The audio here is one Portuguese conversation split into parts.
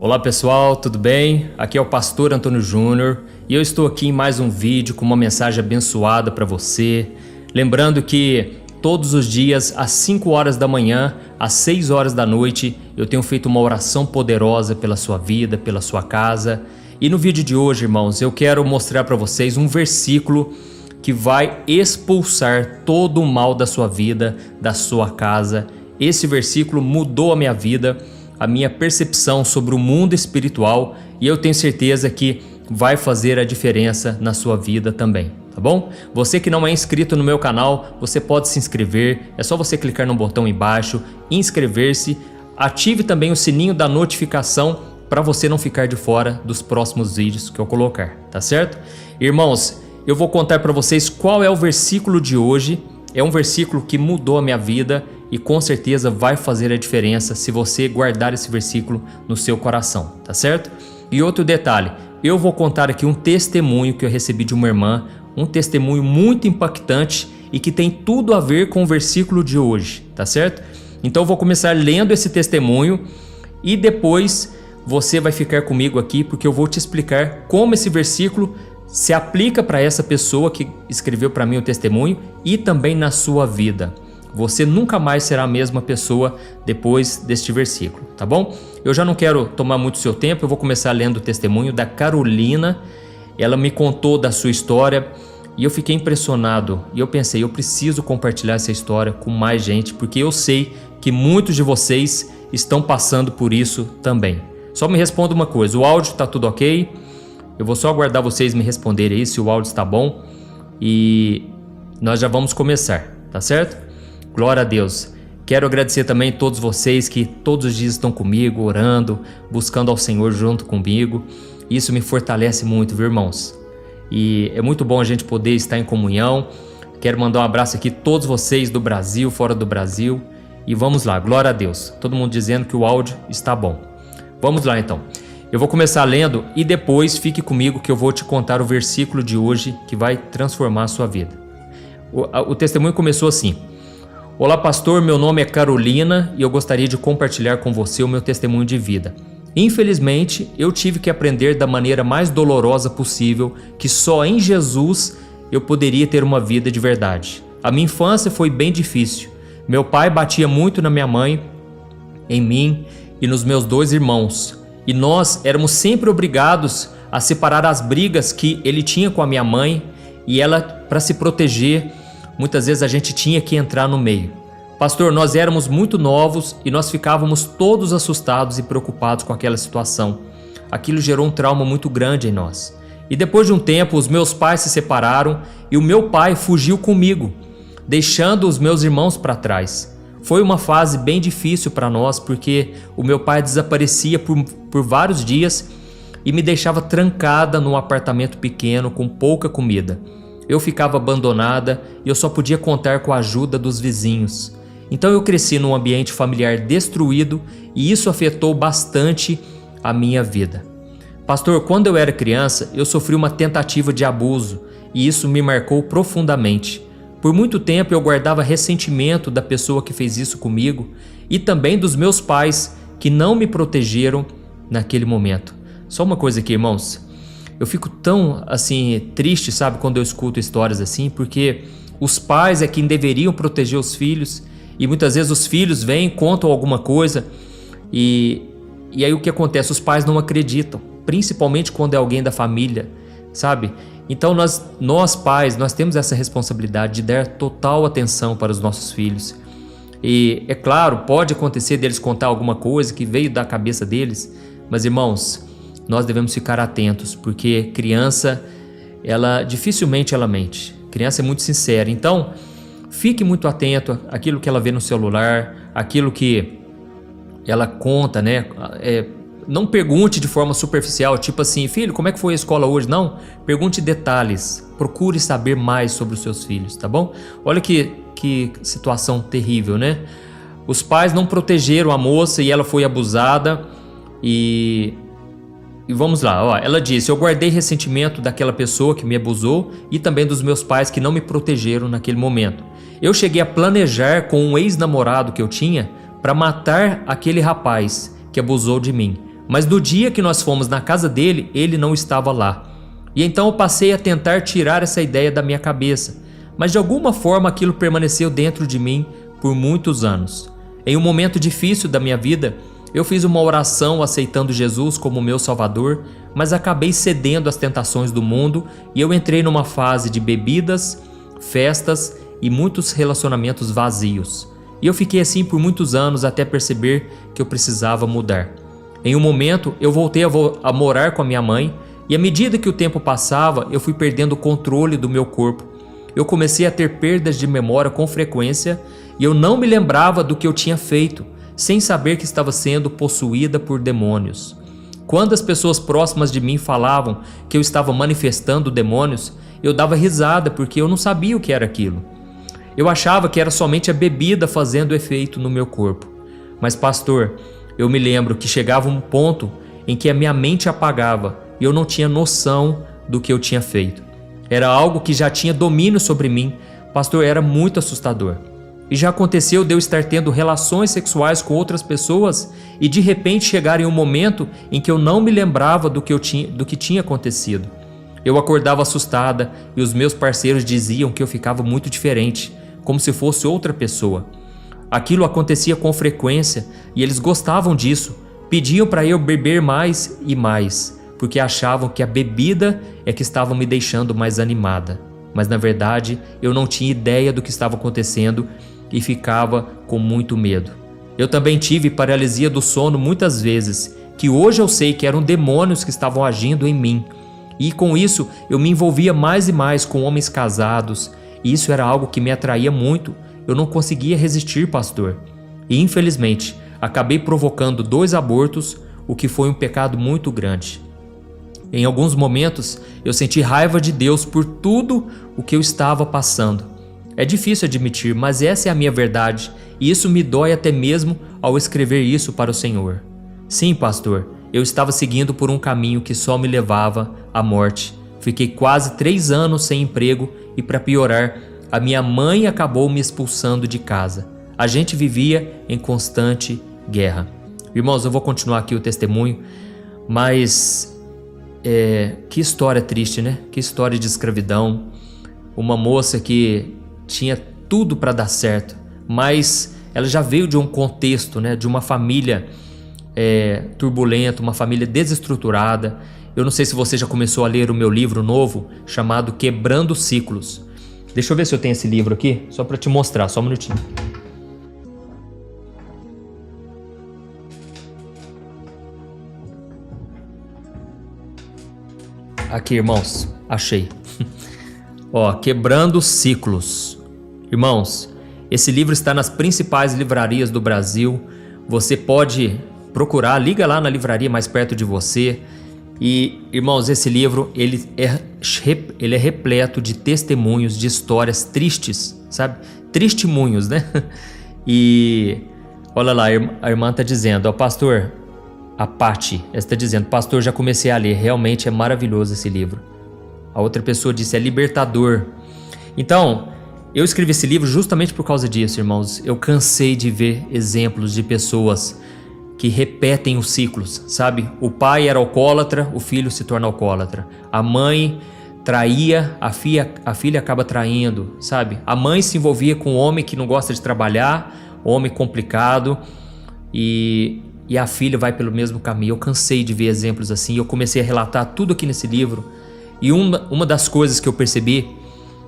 Olá pessoal, tudo bem? Aqui é o Pastor Antônio Júnior e eu estou aqui em mais um vídeo com uma mensagem abençoada para você. Lembrando que todos os dias às 5 horas da manhã, às 6 horas da noite, eu tenho feito uma oração poderosa pela sua vida, pela sua casa. E no vídeo de hoje, irmãos, eu quero mostrar para vocês um versículo que vai expulsar todo o mal da sua vida, da sua casa. Esse versículo mudou a minha vida, a minha percepção sobre o mundo espiritual, e eu tenho certeza que vai fazer a diferença na sua vida também, tá bom? Você que não é inscrito no meu canal, você pode se inscrever, é só você clicar no botão embaixo, inscrever-se, ative também o sininho da notificação para você não ficar de fora dos próximos vídeos que eu colocar, tá certo? Irmãos, eu vou contar para vocês qual é o versículo de hoje. É um versículo que mudou a minha vida e com certeza vai fazer a diferença se você guardar esse versículo no seu coração, tá certo? E outro detalhe, eu vou contar aqui um testemunho que eu recebi de uma irmã, um testemunho muito impactante e que tem tudo a ver com o versículo de hoje, tá certo? Então eu vou começar lendo esse testemunho e depois você vai ficar comigo aqui porque eu vou te explicar como esse versículo se aplica para essa pessoa que escreveu para mim o testemunho e também na sua vida. Você nunca mais será a mesma pessoa depois deste versículo, tá bom? Eu já não quero tomar muito seu tempo, eu vou começar lendo o testemunho da Carolina. Ela me contou da sua história e eu fiquei impressionado. E eu pensei, eu preciso compartilhar essa história com mais gente, porque eu sei que muitos de vocês estão passando por isso também. Só me responda uma coisa, o áudio tá tudo ok? Eu vou só aguardar vocês me responderem aí se o áudio está bom e nós já vamos começar, tá certo? Glória a Deus. Quero agradecer também a todos vocês que todos os dias estão comigo, orando, buscando ao Senhor junto comigo. Isso me fortalece muito, viu, irmãos? E é muito bom a gente poder estar em comunhão. Quero mandar um abraço aqui a todos vocês do Brasil, fora do Brasil. E vamos lá, glória a Deus. Todo mundo dizendo que o áudio está bom. Vamos lá então. Eu vou começar lendo e depois fique comigo que eu vou te contar o versículo de hoje que vai transformar a sua vida. O testemunho começou assim. Olá pastor, meu nome é Carolina e eu gostaria de compartilhar com você o meu testemunho de vida. Infelizmente, eu tive que aprender da maneira mais dolorosa possível que só em Jesus eu poderia ter uma vida de verdade. A minha infância foi bem difícil. Meu pai batia muito na minha mãe, em mim e nos meus 2 irmãos. E nós éramos sempre obrigados a separar as brigas que ele tinha com a minha mãe e ela, para se proteger, muitas vezes a gente tinha que entrar no meio. Pastor, nós éramos muito novos e nós ficávamos todos assustados e preocupados com aquela situação. Aquilo gerou um trauma muito grande em nós. E depois de um tempo, os meus pais se separaram e o meu pai fugiu comigo, deixando os meus irmãos para trás. Foi uma fase bem difícil para nós porque o meu pai desaparecia por vários dias e me deixava trancada num apartamento pequeno com pouca comida. Eu ficava abandonada e eu só podia contar com a ajuda dos vizinhos. Então eu cresci num ambiente familiar destruído e isso afetou bastante a minha vida. Pastor, quando eu era criança, eu sofri uma tentativa de abuso e isso me marcou profundamente. Por muito tempo eu guardava ressentimento da pessoa que fez isso comigo e também dos meus pais que não me protegeram naquele momento. Só uma coisa aqui, irmãos. Eu fico tão, assim, triste, sabe, quando eu escuto histórias assim, porque os pais é quem deveriam proteger os filhos e muitas vezes os filhos vêm, contam alguma coisa e aí o que acontece? Os pais não acreditam, principalmente quando é alguém da família, sabe? Então nós pais, nós temos essa responsabilidade de dar total atenção para os nossos filhos. E é claro, pode acontecer deles contar alguma coisa que veio da cabeça deles, mas irmãos, nós devemos ficar atentos, porque criança, dificilmente ela mente. Criança é muito sincera, então fique muito atento àquilo que ela vê no celular, àquilo que ela conta, né? Não pergunte de forma superficial, tipo assim, filho, como é que foi a escola hoje? Não, pergunte detalhes, procure saber mais sobre os seus filhos, tá bom? Olha que situação terrível, né? Os pais não protegeram a moça e ela foi abusada e vamos lá, ó, ela disse, eu guardei ressentimento daquela pessoa que me abusou e também dos meus pais que não me protegeram naquele momento. Eu cheguei a planejar com um ex-namorado que eu tinha para matar aquele rapaz que abusou de mim. Mas no dia que nós fomos na casa dele, ele não estava lá. E então eu passei a tentar tirar essa ideia da minha cabeça, mas de alguma forma aquilo permaneceu dentro de mim por muitos anos. Em um momento difícil da minha vida, eu fiz uma oração aceitando Jesus como meu Salvador, mas acabei cedendo às tentações do mundo e eu entrei numa fase de bebidas, festas e muitos relacionamentos vazios. E eu fiquei assim por muitos anos até perceber que eu precisava mudar. Em um momento, eu voltei a morar com a minha mãe e à medida que o tempo passava, eu fui perdendo o controle do meu corpo. Eu comecei a ter perdas de memória com frequência e eu não me lembrava do que eu tinha feito, sem saber que estava sendo possuída por demônios. Quando as pessoas próximas de mim falavam que eu estava manifestando demônios, eu dava risada porque eu não sabia o que era aquilo. Eu achava que era somente a bebida fazendo efeito no meu corpo. Mas pastor, eu me lembro que chegava um ponto em que a minha mente apagava e eu não tinha noção do que eu tinha feito. Era algo que já tinha domínio sobre mim. Pastor, era muito assustador. E já aconteceu de eu estar tendo relações sexuais com outras pessoas e de repente chegar em um momento em que eu não me lembrava do que tinha acontecido. Eu acordava assustada e os meus parceiros diziam que eu ficava muito diferente, como se fosse outra pessoa. Aquilo acontecia com frequência e eles gostavam disso, pediam para eu beber mais e mais, porque achavam que a bebida é que estava me deixando mais animada. Mas na verdade eu não tinha ideia do que estava acontecendo e ficava com muito medo. Eu também tive paralisia do sono muitas vezes, que hoje eu sei que eram demônios que estavam agindo em mim. E com isso eu me envolvia mais e mais com homens casados, e isso era algo que me atraía muito. Eu não conseguia resistir, pastor. E infelizmente acabei provocando 2 abortos, o que foi um pecado muito grande. Em alguns momentos eu senti raiva de Deus por tudo o que eu estava passando. É difícil admitir, mas essa é a minha verdade e isso me dói até mesmo ao escrever isso para o Senhor. Sim, pastor, eu estava seguindo por um caminho que só me levava à morte. Fiquei quase 3 anos sem emprego e, para piorar, a minha mãe acabou me expulsando de casa. A gente vivia em constante guerra. Irmãos, eu vou continuar aqui o testemunho, mas que história triste, né? Que história de escravidão. Uma moça que tinha tudo para dar certo, mas ela já veio de um contexto, né? De uma família turbulenta, uma família desestruturada. Eu não sei se você já começou a ler o meu livro novo, chamado Quebrando Ciclos. Deixa eu ver se eu tenho esse livro aqui, só para te mostrar, só um minutinho. Aqui, irmãos, achei. Ó, Quebrando Ciclos. Irmãos, esse livro está nas principais livrarias do Brasil. Você pode procurar, liga lá na livraria mais perto de você. E, irmãos, esse livro ele é repleto de testemunhos, de histórias tristes, sabe? Testemunhos, né? E olha lá, a irmã está dizendo, ó, pastor, a Pati está dizendo, pastor, já comecei a ler, realmente é maravilhoso esse livro. A outra pessoa disse, é libertador. Então, eu escrevi esse livro justamente por causa disso, irmãos. Eu cansei de ver exemplos de pessoas que repetem os ciclos, sabe? O pai era alcoólatra, o filho se torna alcoólatra. A mãe traía, a filha acaba traindo, sabe? A mãe se envolvia com um homem que não gosta de trabalhar, homem complicado, e a filha vai pelo mesmo caminho. Eu cansei de ver exemplos assim, eu comecei a relatar tudo aqui nesse livro. E uma das coisas que eu percebi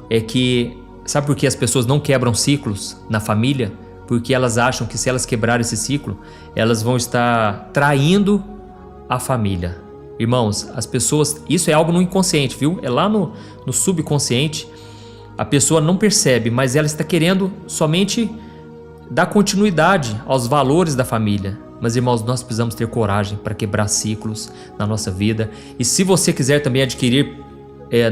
é que, sabe por que as pessoas não quebram ciclos na família? Porque elas acham que se elas quebrarem esse ciclo, elas vão estar traindo a família. Irmãos, as pessoas, isso é algo no inconsciente, viu? É lá no subconsciente. A pessoa não percebe, mas ela está querendo somente dar continuidade aos valores da família. Mas, irmãos, nós precisamos ter coragem para quebrar ciclos na nossa vida. E se você quiser também adquirir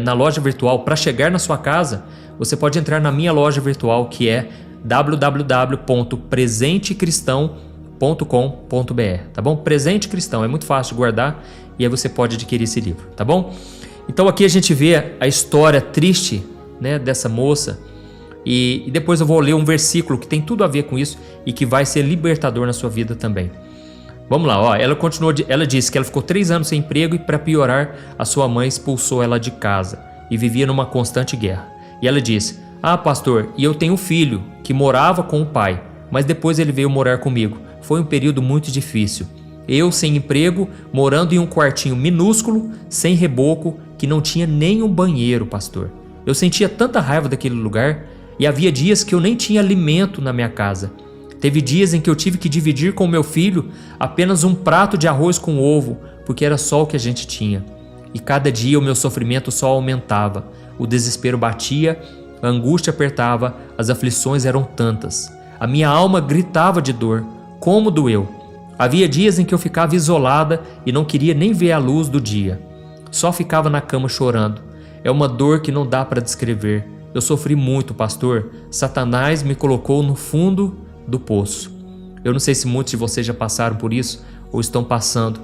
na loja virtual para chegar na sua casa, você pode entrar na minha loja virtual, que é www.presentecristão.com.br, tá bom? Presente Cristão, é muito fácil de guardar e aí você pode adquirir esse livro, tá bom? Então aqui a gente vê a história triste, né, dessa moça e depois eu vou ler um versículo que tem tudo a ver com isso e que vai ser libertador na sua vida também. Vamos lá, ó. Ela continuou, ela disse que ela ficou 3 anos sem emprego e, para piorar, a sua mãe expulsou ela de casa e vivia numa constante guerra. E ela disse: "Ah, pastor, e eu tenho um filho que morava com o pai, mas depois ele veio morar comigo. Foi um período muito difícil. Eu sem emprego, morando em um quartinho minúsculo, sem reboco, que não tinha nem um banheiro, pastor. Eu sentia tanta raiva daquele lugar e havia dias que eu nem tinha alimento na minha casa. Teve dias em que eu tive que dividir com meu filho apenas um prato de arroz com ovo, porque era só o que a gente tinha. E cada dia o meu sofrimento só aumentava. O desespero batia, a angústia apertava, as aflições eram tantas. A minha alma gritava de dor. Como doeu! Havia dias em que eu ficava isolada e não queria nem ver a luz do dia. Só ficava na cama chorando. É uma dor que não dá para descrever. Eu sofri muito, pastor. Satanás me colocou no fundo do poço." Eu não sei se muitos de vocês já passaram por isso ou estão passando.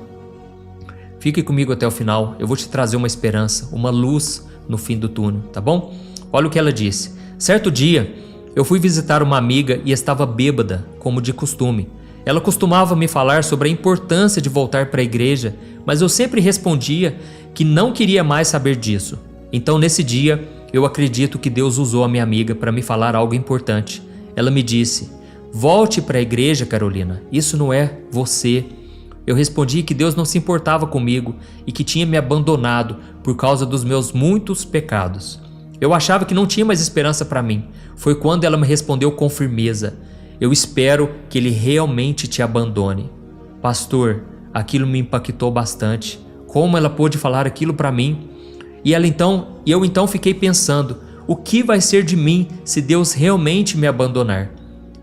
Fique comigo até o final. Eu vou te trazer uma esperança, uma luz no fim do túnel, tá bom? Olha o que ela disse. "Certo dia, eu fui visitar uma amiga e estava bêbada, como de costume. Ela costumava me falar sobre a importância de voltar para a igreja, mas eu sempre respondia que não queria mais saber disso. Então, nesse dia, eu acredito que Deus usou a minha amiga para me falar algo importante. Ela me disse: 'Volte para a igreja, Carolina, isso não é você.' Eu respondi que Deus não se importava comigo e que tinha me abandonado por causa dos meus muitos pecados. Eu achava que não tinha mais esperança para mim. Foi quando ela me respondeu com firmeza: 'Eu espero que ele realmente te abandone.' Pastor, aquilo me impactou bastante. Como ela pôde falar aquilo para mim? E eu então fiquei pensando: o que vai ser de mim se Deus realmente me abandonar?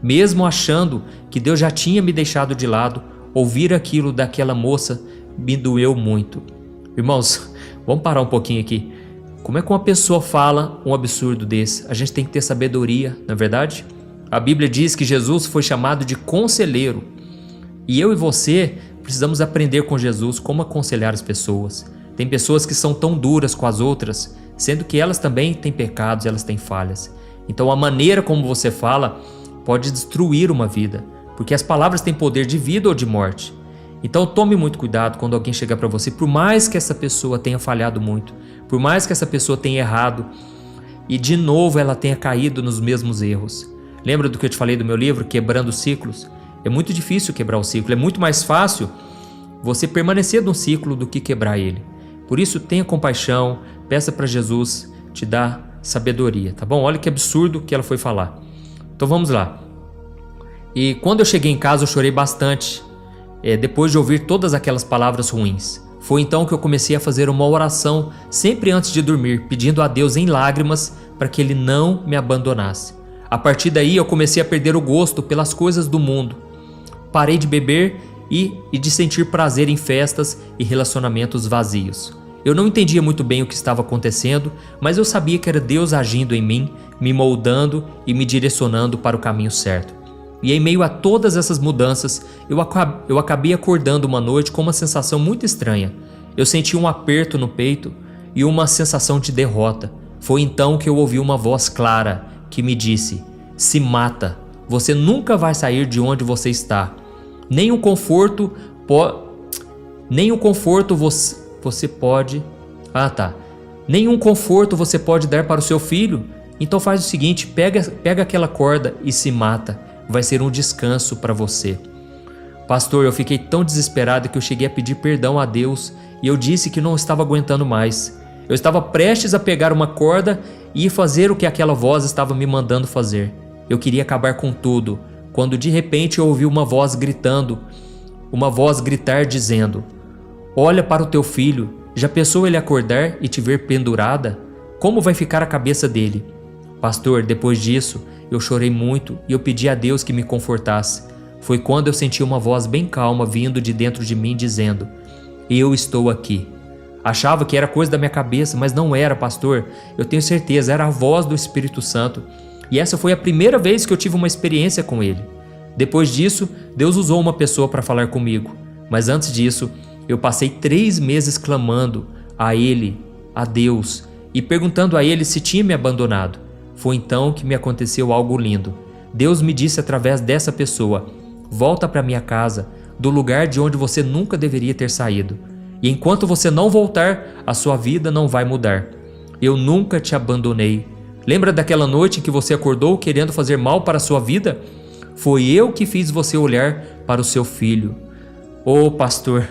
Mesmo achando que Deus já tinha me deixado de lado, ouvir aquilo daquela moça me doeu muito." Irmãos, vamos parar um pouquinho aqui. Como é que uma pessoa fala um absurdo desse? A gente tem que ter sabedoria, não é verdade? A Bíblia diz que Jesus foi chamado de conselheiro. E eu e você precisamos aprender com Jesus como aconselhar as pessoas. Tem pessoas que são tão duras com as outras, sendo que elas também têm pecados, elas têm falhas. Então a maneira como você fala pode destruir uma vida, porque as palavras têm poder de vida ou de morte. Então tome muito cuidado quando alguém chegar para você, por mais que essa pessoa tenha falhado muito, por mais que essa pessoa tenha errado e de novo ela tenha caído nos mesmos erros. Lembra do que eu te falei do meu livro, Quebrando Ciclos? É muito difícil quebrar o ciclo, é muito mais fácil você permanecer num ciclo do que quebrar ele. Por isso tenha compaixão, peça para Jesus te dar sabedoria, tá bom? Olha que absurdo que ela foi falar. Então vamos lá. E quando eu cheguei em casa eu chorei bastante, depois de ouvir todas aquelas palavras ruins. Foi então que eu comecei a fazer uma oração sempre antes de dormir, pedindo a Deus em lágrimas para que Ele não me abandonasse. A partir daí eu comecei a perder o gosto pelas coisas do mundo. Parei de beber e de sentir prazer em festas e relacionamentos vazios. Eu não entendia muito bem o que estava acontecendo, mas eu sabia que era Deus agindo em mim, me moldando e me direcionando para o caminho certo. E em meio a todas essas mudanças, eu acabei acordando uma noite com uma sensação muito estranha. Eu senti um aperto no peito e uma sensação de derrota. Foi então que eu ouvi uma voz clara que me disse: "Se mata, você nunca vai sair de onde você está. Nenhum conforto você pode dar para o seu filho. Então faz o seguinte, pega aquela corda e se mata. Vai ser um descanso para você." Pastor, eu fiquei tão desesperado que eu cheguei a pedir perdão a Deus e eu disse que não estava aguentando mais. Eu estava prestes a pegar uma corda e fazer o que aquela voz estava me mandando fazer. Eu queria acabar com tudo, quando de repente eu ouvi uma voz gritar dizendo: "Olha para o teu filho, já pensou ele acordar e te ver pendurada? Como vai ficar a cabeça dele?" Pastor, depois disso, eu chorei muito e eu pedi a Deus que me confortasse. Foi quando eu senti uma voz bem calma vindo de dentro de mim dizendo: "Eu estou aqui." Achava que era coisa da minha cabeça, mas não era, pastor. Eu tenho certeza, era a voz do Espírito Santo. E essa foi a primeira vez que eu tive uma experiência com ele. Depois disso, Deus usou uma pessoa para falar comigo. Mas antes disso, eu passei 3 meses clamando a Ele, a Deus, e perguntando a Ele se tinha me abandonado. Foi então que me aconteceu algo lindo. Deus me disse através dessa pessoa: "Volta para minha casa, do lugar de onde você nunca deveria ter saído. E enquanto você não voltar, a sua vida não vai mudar. Eu nunca te abandonei. Lembra daquela noite em que você acordou querendo fazer mal para a sua vida? Foi eu que fiz você olhar para o seu filho. Oh, pastor,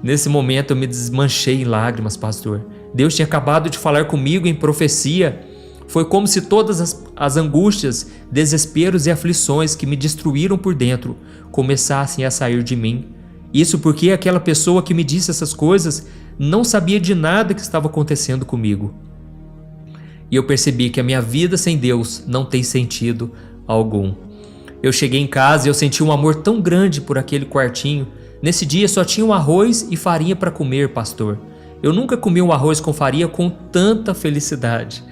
nesse momento eu me desmanchei em lágrimas, pastor. Deus tinha acabado de falar comigo em profecia. Foi como se todas as angústias, desesperos e aflições que me destruíram por dentro começassem a sair de mim. Isso porque aquela pessoa que me disse essas coisas não sabia de nada que estava acontecendo comigo. E eu percebi que a minha vida sem Deus não tem sentido algum. Eu cheguei em casa e eu senti um amor tão grande por aquele quartinho. Nesse dia só tinha um arroz e farinha para comer, pastor. Eu nunca comi um arroz com farinha com tanta felicidade.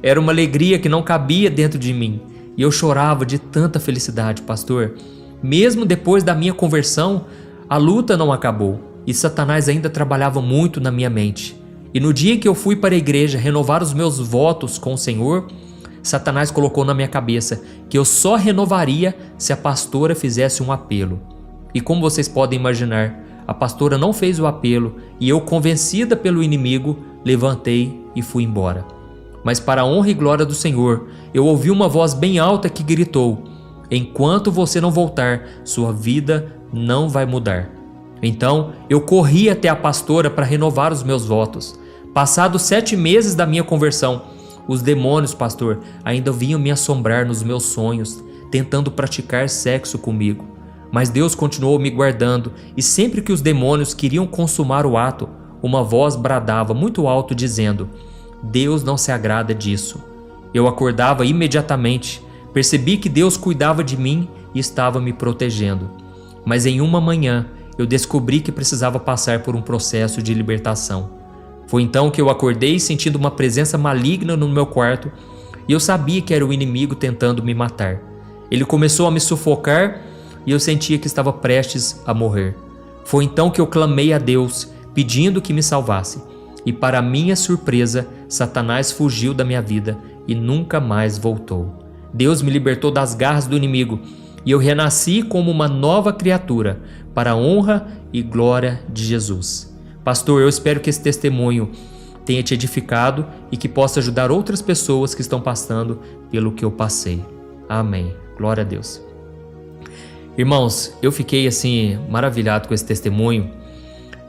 Era uma alegria que não cabia dentro de mim. E eu chorava de tanta felicidade, pastor. Mesmo depois da minha conversão, a luta não acabou. E Satanás ainda trabalhava muito na minha mente. E no dia que eu fui para a igreja renovar os meus votos com o Senhor, Satanás colocou na minha cabeça que eu só renovaria se a pastora fizesse um apelo. E como vocês podem imaginar, a pastora não fez o apelo e eu, convencida pelo inimigo, levantei e fui embora. Mas para a honra e glória do Senhor, eu ouvi uma voz bem alta que gritou: enquanto você não voltar, sua vida não vai mudar. Então eu corri até a pastora para renovar os meus votos. Passados 7 meses da minha conversão, os demônios, pastor, ainda vinham me assombrar nos meus sonhos, tentando praticar sexo comigo. Mas Deus continuou me guardando, e sempre que os demônios queriam consumar o ato, uma voz bradava muito alto dizendo: Deus não se agrada disso. Eu acordava imediatamente, percebi que Deus cuidava de mim e estava me protegendo. Mas em uma manhã, eu descobri que precisava passar por um processo de libertação. Foi então que eu acordei sentindo uma presença maligna no meu quarto e eu sabia que era o inimigo tentando me matar. Ele começou a me sufocar e eu sentia que estava prestes a morrer. Foi então que eu clamei a Deus, pedindo que me salvasse. E para minha surpresa, Satanás fugiu da minha vida e nunca mais voltou. Deus me libertou das garras do inimigo e eu renasci como uma nova criatura, para a honra e glória de Jesus. Pastor, eu espero que esse testemunho tenha te edificado e que possa ajudar outras pessoas que estão passando pelo que eu passei. Amém. Glória a Deus. Irmãos, eu fiquei assim maravilhado com esse testemunho.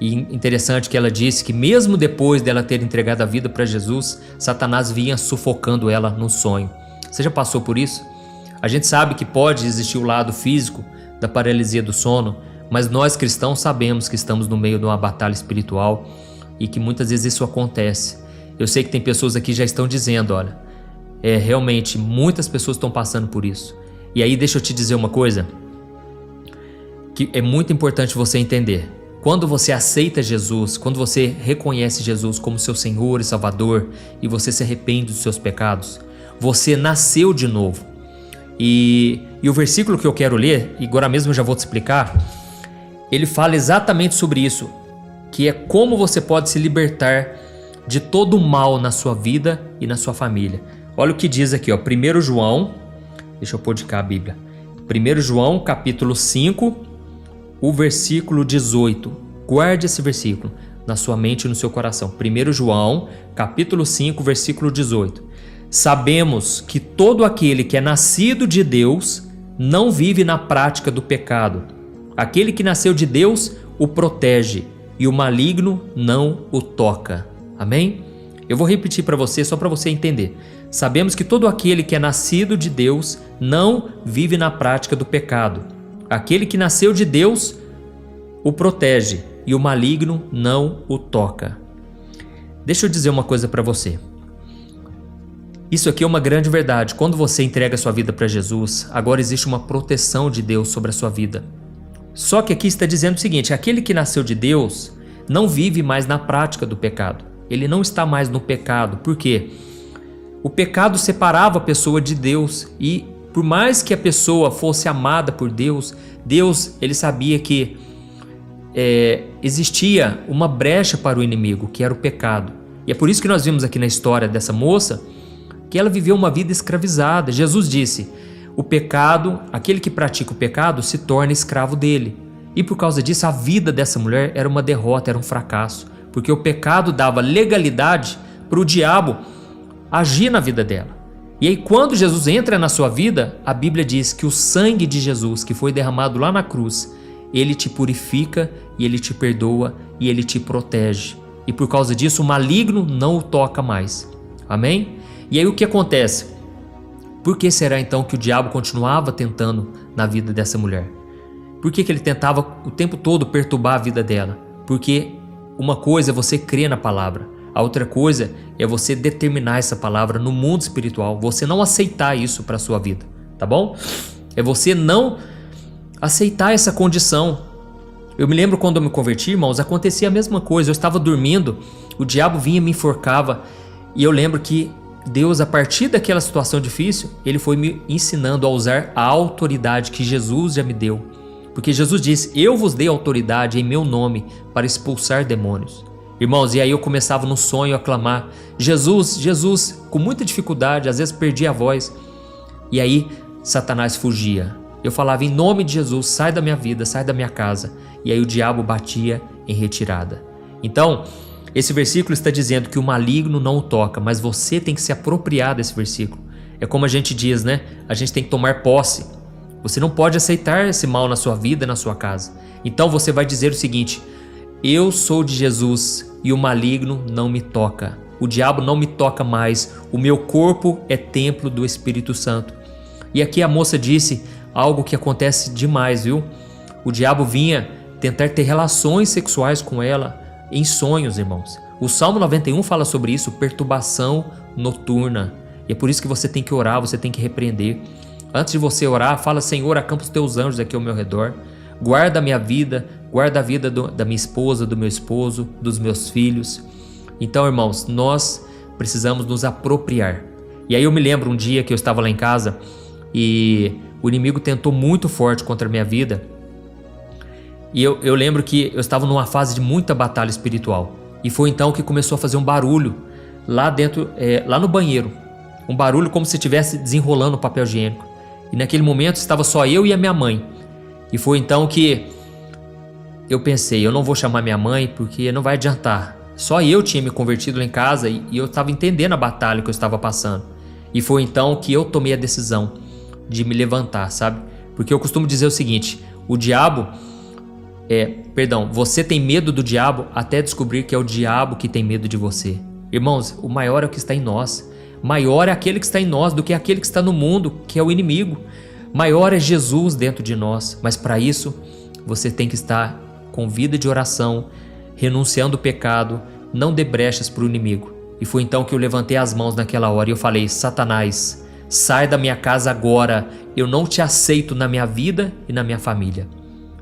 E interessante que ela disse que mesmo depois dela ter entregado a vida para Jesus, Satanás vinha sufocando ela num sonho. Você já passou por isso? A gente sabe que pode existir o lado físico da paralisia do sono, mas nós cristãos sabemos que estamos no meio de uma batalha espiritual e que muitas vezes isso acontece. Eu sei que tem pessoas aqui que já estão dizendo, olha, realmente muitas pessoas estão passando por isso. E aí deixa eu te dizer uma coisa que é muito importante você entender. Quando você aceita Jesus, quando você reconhece Jesus como seu Senhor e Salvador e você se arrepende dos seus pecados, você nasceu de novo. E o versículo que eu quero ler, e agora mesmo eu já vou te explicar, ele fala exatamente sobre isso, que é como você pode se libertar de todo o mal na sua vida e na sua família. Olha o que diz aqui, ó, 1 João, deixa eu pôr de cá a Bíblia, 1 João capítulo 5, o versículo 18. Guarde esse versículo na sua mente e no seu coração. 1 João capítulo 5, versículo 18. Sabemos que todo aquele que é nascido de Deus não vive na prática do pecado. Aquele que nasceu de Deus o protege e o maligno não o toca. Amém? Eu vou repetir para você, só para você entender. Sabemos que todo aquele que é nascido de Deus não vive na prática do pecado. Aquele que nasceu de Deus o protege e o maligno não o toca. Deixa eu dizer uma coisa para você. Isso aqui é uma grande verdade. Quando você entrega a sua vida para Jesus, agora existe uma proteção de Deus sobre a sua vida. Só que aqui está dizendo o seguinte: aquele que nasceu de Deus não vive mais na prática do pecado. Ele não está mais no pecado. Por quê? O pecado separava a pessoa de Deus e por mais que a pessoa fosse amada por Deus, ele sabia que existia uma brecha para o inimigo, que era o pecado. E é por isso que nós vimos aqui na história dessa moça que ela viveu uma vida escravizada. Jesus disse: o pecado, aquele que pratica o pecado se torna escravo dele. E por causa disso, a vida dessa mulher era uma derrota, era um fracasso, porque o pecado dava legalidade para o diabo agir na vida dela. E aí, quando Jesus entra na sua vida, a Bíblia diz que o sangue de Jesus, que foi derramado lá na cruz, ele te purifica e ele te perdoa e ele te protege. E por causa disso, o maligno não o toca mais. Amém? E aí o que acontece? Por que será então que o diabo continuava tentando na vida dessa mulher? Por que ele tentava o tempo todo perturbar a vida dela? Porque uma coisa é você crer na palavra, a outra coisa é você determinar essa palavra no mundo espiritual, você não aceitar isso para a sua vida, tá bom? É você não aceitar essa condição. Eu me lembro quando eu me converti, irmãos, acontecia a mesma coisa. Eu estava dormindo, o diabo vinha e me enforcava, e eu lembro que Deus, a partir daquela situação difícil, ele foi me ensinando a usar a autoridade que Jesus já me deu. Porque Jesus disse: eu vos dei autoridade em meu nome para expulsar demônios. Irmãos, e aí eu começava no sonho a clamar: Jesus, Jesus, com muita dificuldade, às vezes perdia a voz. E aí Satanás fugia. Eu falava: em nome de Jesus, sai da minha vida, sai da minha casa. E aí o diabo batia em retirada. Então, esse versículo está dizendo que o maligno não o toca, mas você tem que se apropriar desse versículo. É como a gente diz, né? A gente tem que tomar posse. Você não pode aceitar esse mal na sua vida, na sua casa. Então você vai dizer o seguinte: eu sou de Jesus e o maligno não me toca. O diabo não me toca mais. O meu corpo é templo do Espírito Santo. E aqui a moça disse algo que acontece demais, viu? O diabo vinha tentar ter relações sexuais com ela em sonhos, irmãos. O Salmo 91 fala sobre isso, perturbação noturna. E é por isso que você tem que orar, você tem que repreender. Antes de você orar, fala: Senhor, acampa os teus anjos aqui ao meu redor. Guarda a minha vida, guarda a vida da minha esposa, do meu esposo, dos meus filhos. Então, irmãos, nós precisamos nos apropriar. E aí eu me lembro um dia que eu estava lá em casa e o inimigo tentou muito forte contra a minha vida. E eu lembro que eu estava numa fase de muita batalha espiritual. E foi então que começou a fazer um barulho lá dentro, lá no banheiro. Um barulho como se estivesse desenrolando o papel higiênico. E naquele momento estava só eu e a minha mãe. E foi então que eu pensei: eu não vou chamar minha mãe porque não vai adiantar. Só eu tinha me convertido lá em casa e eu estava entendendo a batalha que eu estava passando. E foi então que eu tomei a decisão de me levantar, sabe? Porque eu costumo dizer o seguinte: o diabo você tem medo do diabo até descobrir que é o diabo que tem medo de você. Irmãos, o maior é o que está em nós. Maior é aquele que está em nós do que aquele que está no mundo, que é o inimigo. Maior é Jesus dentro de nós, mas para isso você tem que estar com vida de oração, renunciando o pecado, não dê brechas para o inimigo. E foi então que eu levantei as mãos naquela hora e eu falei: Satanás, sai da minha casa agora, eu não te aceito na minha vida e na minha família.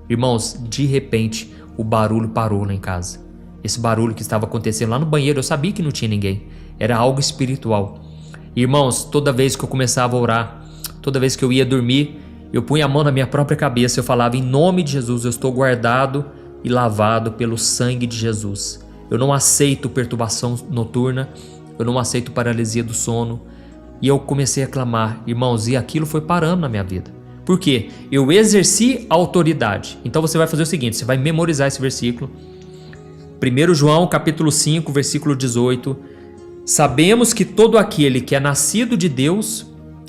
Irmãos, de repente o barulho parou lá em casa. Esse barulho que estava acontecendo lá no banheiro, eu sabia que não tinha ninguém, era algo espiritual. Irmãos, toda vez que eu começava a orar, toda vez que eu ia dormir, eu punha a mão na minha própria cabeça, eu falava: em nome de Jesus, eu estou guardado e lavado pelo sangue de Jesus. Eu não aceito perturbação noturna, eu não aceito paralisia do sono. E eu comecei a clamar, irmãos, e aquilo foi parando na minha vida. Por quê? Eu exerci a autoridade. Então você vai fazer o seguinte, você vai memorizar esse versículo. 1 João capítulo 5, versículo 18. Sabemos que todo aquele que é nascido de Deus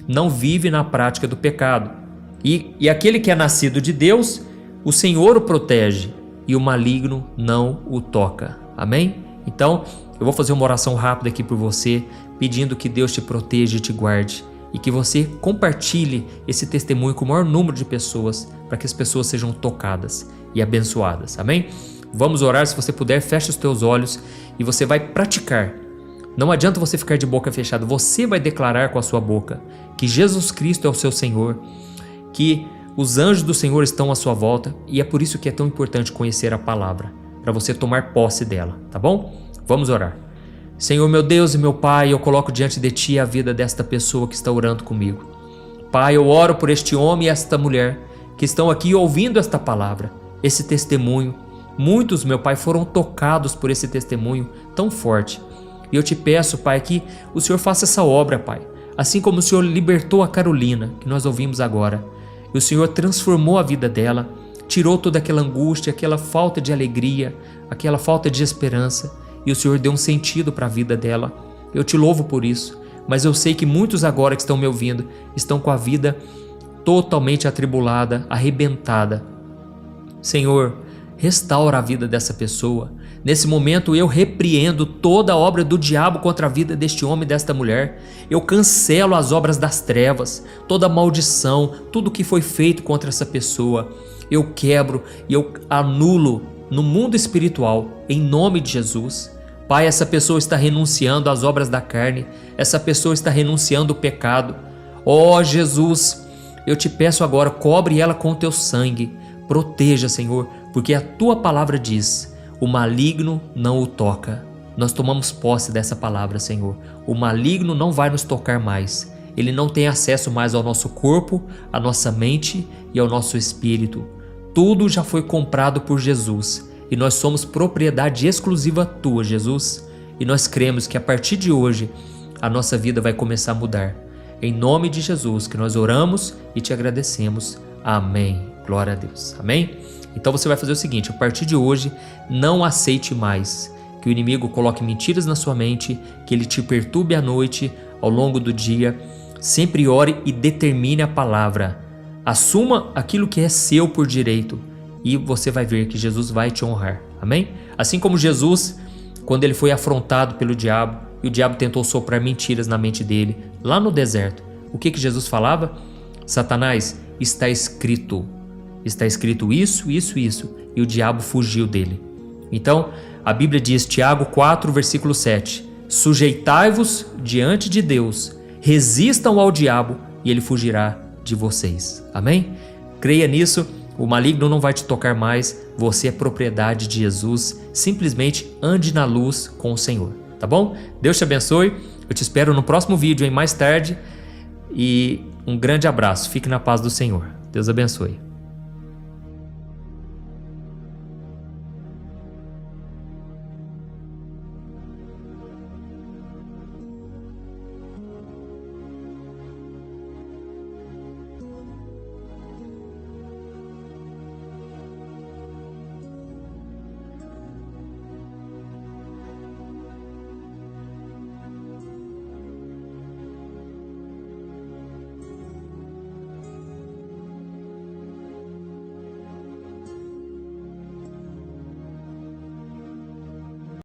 não vive na prática do pecado. E aquele que é nascido de Deus, o Senhor o protege e o maligno não o toca. Amém? Então, eu vou fazer uma oração rápida aqui por você, pedindo que Deus te proteja e te guarde. E que você compartilhe esse testemunho com o maior número de pessoas, para que as pessoas sejam tocadas e abençoadas. Amém? Vamos orar. Se você puder, feche os teus olhos e você vai praticar. Não adianta você ficar de boca fechada, você vai declarar com a sua boca que Jesus Cristo é o seu Senhor, que os anjos do Senhor estão à sua volta, e é por isso que é tão importante conhecer a palavra, para você tomar posse dela, tá bom? Vamos orar. Senhor, meu Deus e meu Pai, eu coloco diante de Ti a vida desta pessoa que está orando comigo. Pai, eu oro por este homem e esta mulher que estão aqui ouvindo esta palavra, esse testemunho. Muitos, meu Pai, foram tocados por esse testemunho tão forte. E eu te peço, Pai, que o Senhor faça essa obra, Pai. Assim como o Senhor libertou a Carolina, que nós ouvimos agora, e o Senhor transformou a vida dela, tirou toda aquela angústia, aquela falta de alegria, aquela falta de esperança, e o Senhor deu um sentido para a vida dela. Eu te louvo por isso, mas eu sei que muitos agora que estão me ouvindo estão com a vida totalmente atribulada, arrebentada. Senhor, restaura a vida dessa pessoa. Nesse momento eu repreendo toda a obra do diabo contra a vida deste homem e desta mulher. Eu cancelo as obras das trevas, toda maldição, tudo que foi feito contra essa pessoa. Eu quebro e eu anulo no mundo espiritual, em nome de Jesus. Pai, essa pessoa está renunciando às obras da carne, essa pessoa está renunciando ao pecado. Ó Jesus, eu te peço agora, cobre ela com o teu sangue, proteja, Senhor, porque a tua palavra diz: o maligno não o toca. Nós tomamos posse dessa palavra, Senhor. O maligno não vai nos tocar mais. Ele não tem acesso mais ao nosso corpo, à nossa mente e ao nosso espírito. Tudo já foi comprado por Jesus e nós somos propriedade exclusiva tua, Jesus. E nós cremos que a partir de hoje a nossa vida vai começar a mudar. Em nome de Jesus que nós oramos e te agradecemos. Amém. Glória a Deus. Amém? Então você vai fazer o seguinte: a partir de hoje, não aceite mais que o inimigo coloque mentiras na sua mente, que ele te perturbe à noite, ao longo do dia. Sempre ore e determine a palavra. Assuma aquilo que é seu por direito e você vai ver que Jesus vai te honrar. Amém? Assim como Jesus, quando ele foi afrontado pelo diabo e o diabo tentou soprar mentiras na mente dele, lá no deserto, o que Jesus falava? Satanás, está escrito isso, isso, isso, e o diabo fugiu dele. Então, a Bíblia diz, Tiago 4, versículo 7, sujeitai-vos diante de Deus, resistam ao diabo e ele fugirá de vocês. Amém? Creia nisso, o maligno não vai te tocar mais, você é propriedade de Jesus, simplesmente ande na luz com o Senhor, tá bom? Deus te abençoe, eu te espero no próximo vídeo, mais tarde, e um grande abraço, fique na paz do Senhor. Deus abençoe.